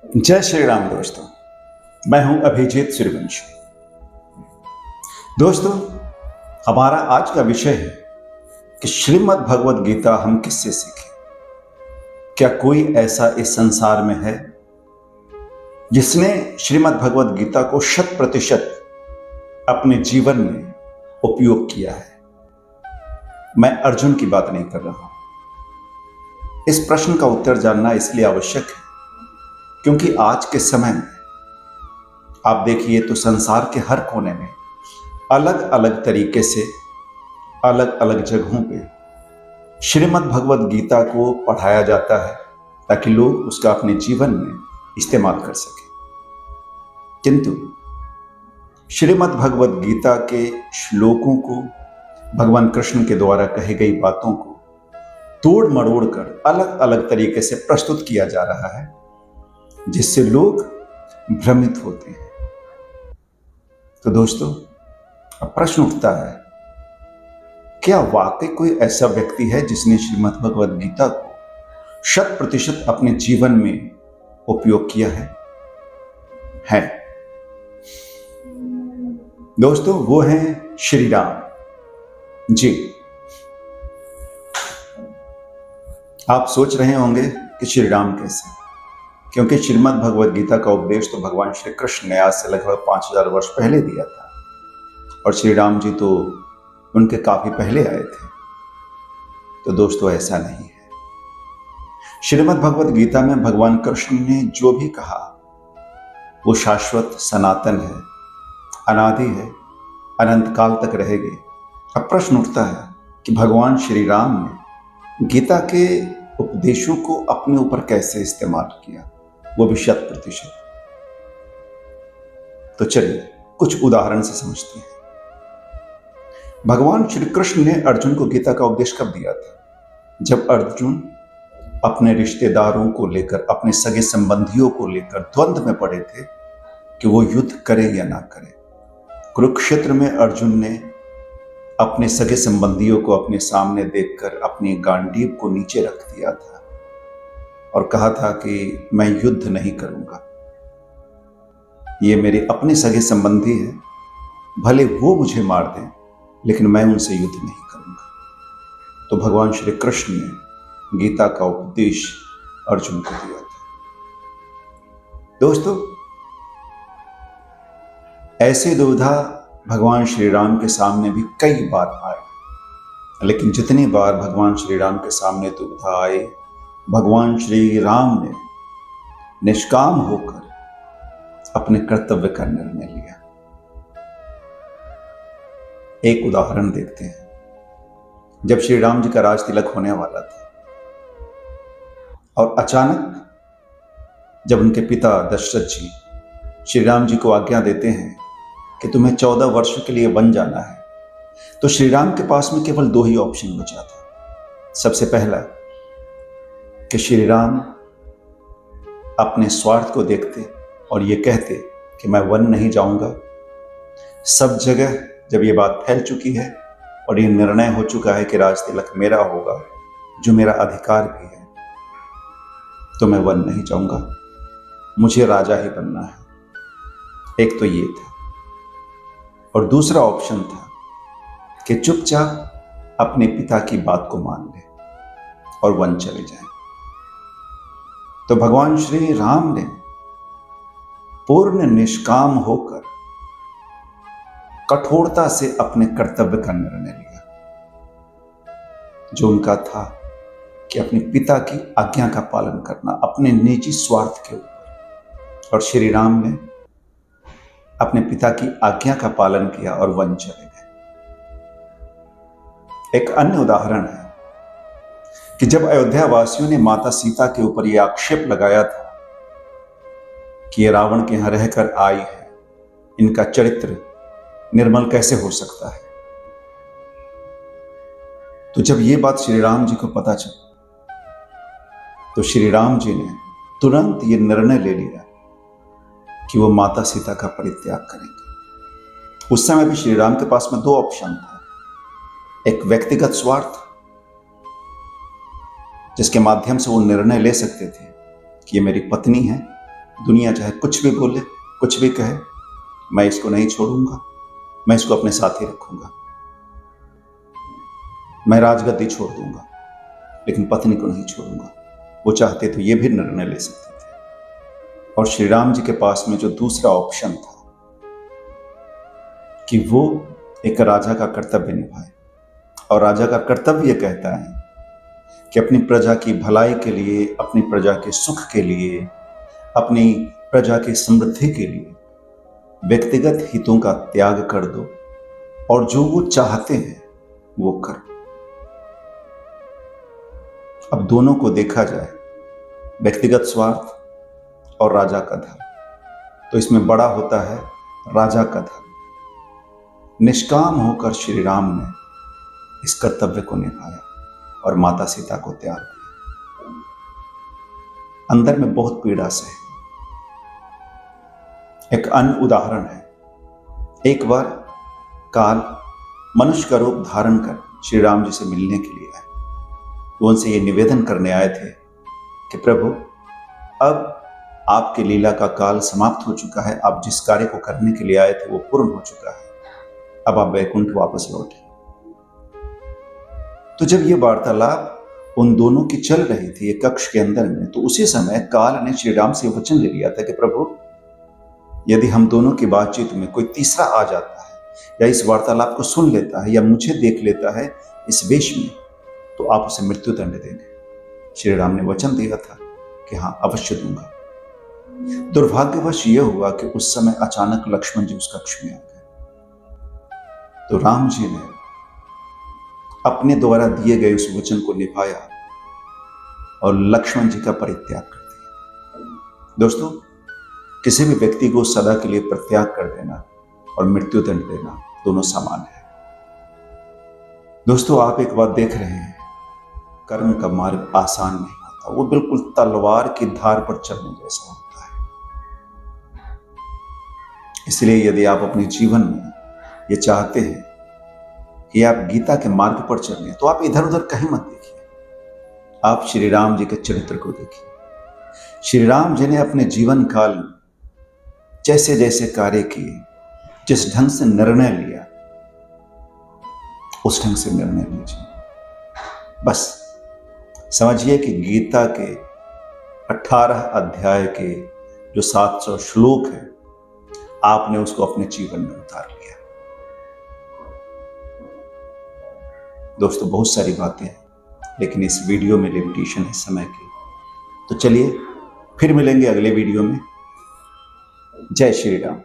जय श्री राम दोस्तों। मैं हूं अभिजीत सूर्यवंशी। दोस्तों, हमारा आज का विषय है कि श्रीमद् भगवद गीता हम किससे सीखें। क्या कोई ऐसा इस संसार में है जिसने श्रीमद् भगवद गीता को 100% अपने जीवन में उपयोग किया है? मैं अर्जुन की बात नहीं कर रहा हूं। इस प्रश्न का उत्तर जानना इसलिए आवश्यक है क्योंकि आज के समय में आप देखिए तो संसार के हर कोने में अलग अलग तरीके से अलग अलग जगहों पे श्रीमद् भगवद गीता को पढ़ाया जाता है ताकि लोग उसका अपने जीवन में इस्तेमाल कर सकें। किंतु श्रीमद् भगवद गीता के श्लोकों को, भगवान कृष्ण के द्वारा कही गई बातों को तोड़ मरोड़ कर अलग अलग तरीके से प्रस्तुत किया जा रहा है जिससे लोग भ्रमित होते हैं। तो दोस्तों, अब प्रश्न उठता है, क्या वाकई कोई ऐसा व्यक्ति है जिसने श्रीमद् भगवद गीता को 100% अपने जीवन में उपयोग किया है? दोस्तों, वो हैं श्री राम जी। आप सोच रहे होंगे कि श्री राम कैसे, क्योंकि श्रीमद् भगवद गीता का उपदेश तो भगवान श्री कृष्ण ने आज से लगभग 5000 वर्ष पहले दिया था और श्री राम जी तो उनके काफी पहले आए थे। तो दोस्तों, ऐसा नहीं है। श्रीमद् भगवद गीता में भगवान कृष्ण ने जो भी कहा वो शाश्वत, सनातन है, अनादि है, अनंत काल तक रहेगी। अब प्रश्न उठता है कि भगवान श्री राम ने गीता के उपदेशों को अपने ऊपर कैसे इस्तेमाल किया, वो भी 100%। तो चलिए कुछ उदाहरण से समझते हैं। भगवान श्री कृष्ण ने अर्जुन को गीता का उपदेश कब दिया था? जब अर्जुन अपने रिश्तेदारों को लेकर, अपने सगे संबंधियों को लेकर द्वंद्व में पड़े थे कि वो युद्ध करे या ना करे। कुरुक्षेत्र में अर्जुन ने अपने सगे संबंधियों को अपने सामने देखकर अपनी गांडीव को नीचे रख दिया था और कहा था कि मैं युद्ध नहीं करूंगा, ये मेरे अपने सगे संबंधी है, भले वो मुझे मार दें लेकिन मैं उनसे युद्ध नहीं करूंगा। तो भगवान श्री कृष्ण ने गीता का उपदेश अर्जुन को दिया था। दोस्तों, ऐसे दुविधा भगवान श्री राम के सामने भी कई बार आए, लेकिन जितनी बार भगवान श्री राम के सामने दुविधा आए, भगवान श्री राम ने निष्काम होकर अपने कर्तव्य का निर्णय लिया। एक उदाहरण देखते हैं। जब श्री राम जी का राज तिलक होने वाला था और अचानक जब उनके पिता दशरथ जी श्री राम जी को आज्ञा देते हैं कि तुम्हें 14 वर्ष के लिए वन जाना है, तो श्री राम के पास में केवल 2 ही ऑप्शन बचा था। सबसे पहला कि श्री राम अपने स्वार्थ को देखते और ये कहते कि मैं वन नहीं जाऊंगा। सब जगह जब ये बात फैल चुकी है और ये निर्णय हो चुका है कि राज तिलक मेरा होगा, जो मेरा अधिकार भी है, तो मैं वन नहीं जाऊंगा, मुझे राजा ही बनना है। एक तो ये था। और दूसरा ऑप्शन था कि चुपचाप अपने पिता की बात को मान ले और वन चले जाए। तो भगवान श्री राम ने पूर्ण निष्काम होकर कठोरता से अपने कर्तव्य का निर्णय लिया, जो उनका था कि अपने पिता की आज्ञा का पालन करना अपने निजी स्वार्थ के ऊपर। और श्री राम ने अपने पिता की आज्ञा का पालन किया और वन चले गए। एक अन्य उदाहरण है कि जब अयोध्या वासियों ने माता सीता के ऊपर यह आक्षेप लगाया था कि ये रावण के यहां रहकर आई है, इनका चरित्र निर्मल कैसे हो सकता है। तो जब ये बात श्री राम जी को पता चली तो श्री राम जी ने तुरंत ये निर्णय ले लिया कि वो माता सीता का परित्याग करेंगे। उस समय भी श्री राम के पास में 2 ऑप्शन था। एक व्यक्तिगत स्वार्थ, जिसके माध्यम से वो निर्णय ले सकते थे कि ये मेरी पत्नी है, दुनिया चाहे कुछ भी बोले, कुछ भी कहे, मैं इसको नहीं छोड़ूंगा, मैं इसको अपने साथ ही रखूंगा। मैं राजगद्दी छोड़ दूंगा, लेकिन पत्नी को नहीं छोड़ूंगा। वो चाहते तो ये भी निर्णय ले सकते थे। और श्री राम जी के पास में जो दूसरा ऑप्शन था कि वो एक राजा का कर्तव्य निभाए, और राजा का कर्तव्य ये कहता है कि अपनी प्रजा की भलाई के लिए, अपनी प्रजा के सुख के लिए, अपनी प्रजा की समृद्धि के लिए व्यक्तिगत हितों का त्याग कर दो और जो वो चाहते हैं वो करो। अब दोनों को देखा जाए, व्यक्तिगत स्वार्थ और राजा का धर्म, तो इसमें बड़ा होता है राजा का धर्म। निष्काम होकर श्री राम ने इस कर्तव्य को निभाया और माता सीता को त्याग दिया। अंदर में बहुत पीड़ा से है। एक अन्य उदाहरण है, एक बार काल मनुष्य का रूप धारण कर श्री राम जी से मिलने के लिए आए। वो उनसे ये निवेदन करने आए थे कि प्रभु, अब आपकी लीला का काल समाप्त हो चुका है, आप जिस कार्य को करने के लिए आए थे वो पूर्ण हो चुका है, अब आप वैकुंठ वापस लौटे। तो जब ये वार्तालाप उन दोनों की चल रही थी एक कक्ष के अंदर में, तो उसी समय काल ने श्री राम से वचन ले लिया था कि प्रभु, यदि हम दोनों की बातचीत में कोई तीसरा आ जाता है या इस वार्तालाप को सुन लेता है या मुझे देख लेता है इस वेश में, तो आप उसे मृत्यु दंड देंगे। श्री राम ने वचन दिया था कि हाँ, अवश्य दूंगा। दुर्भाग्यवश यह हुआ कि उस समय अचानक लक्ष्मण जी उस कक्ष में आ गए। तो राम जी ने अपने द्वारा दिए गए उस वचन को निभाया और लक्ष्मण जी का परित्याग कर दिया। दोस्तों, किसी भी व्यक्ति को सदा के लिए परित्याग कर देना और मृत्यु दंड देना दोनों समान है। दोस्तों, आप एक बात देख रहे हैं, कर्म का मार्ग आसान नहीं होता, वो बिल्कुल तलवार की धार पर चलने जैसा होता है। इसलिए यदि आप अपने जीवन में ये चाहते हैं कि आप गीता के मार्ग पर चलें, तो आप इधर उधर कहीं मत देखिए, आप श्री राम जी के चरित्र को देखिए। श्री राम जी ने अपने जीवन काल में जैसे जैसे कार्य किए, जिस ढंग से निर्णय लिया, उस ढंग से निर्णय लीजिए। बस समझिए कि गीता के 18 अध्याय के जो 700 श्लोक हैं, आपने उसको अपने जीवन में उतार लिया। दोस्तों, बहुत सारी बातें हैं, लेकिन इस वीडियो में लिमिटेशन है समय की। तो चलिए फिर मिलेंगे अगले वीडियो में। जय श्री राम।